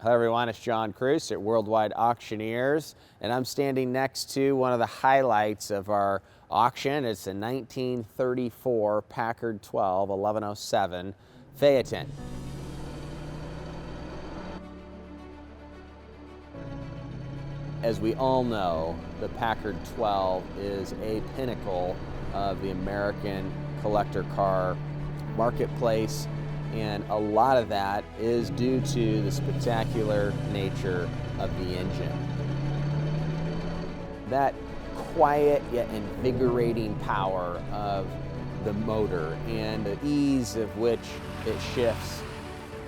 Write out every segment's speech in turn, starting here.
Hello everyone, it's John Cruz at Worldwide Auctioneers, and I'm standing next to one of the highlights of our auction. It's a 1934 Packard 1107 Phaeton. As we all know, the Packard 12 is a pinnacle of the American collector car marketplace, and a lot of that is due to the spectacular nature of the engine. That quiet yet invigorating power of the motor and the ease of which it shifts.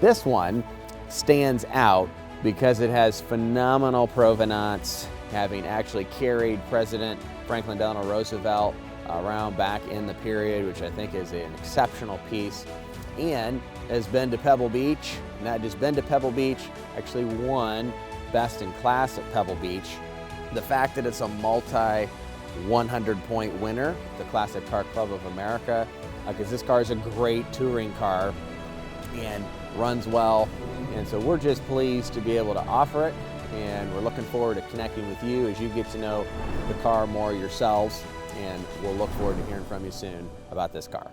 This one stands out because it has phenomenal provenance, having actually carried President Franklin Delano Roosevelt around back in the period, which I think is an exceptional piece, and has been to Pebble Beach. Not just been to Pebble Beach, actually won Best in Class at Pebble Beach. The fact that it's a multi 100-point winner, the Classic Car Club of America, because this car is a great touring car and runs well. And so we're just pleased to be able to offer it, and we're looking forward to connecting with you as you get to know the car more yourselves, and we'll look forward to hearing from you soon about this car.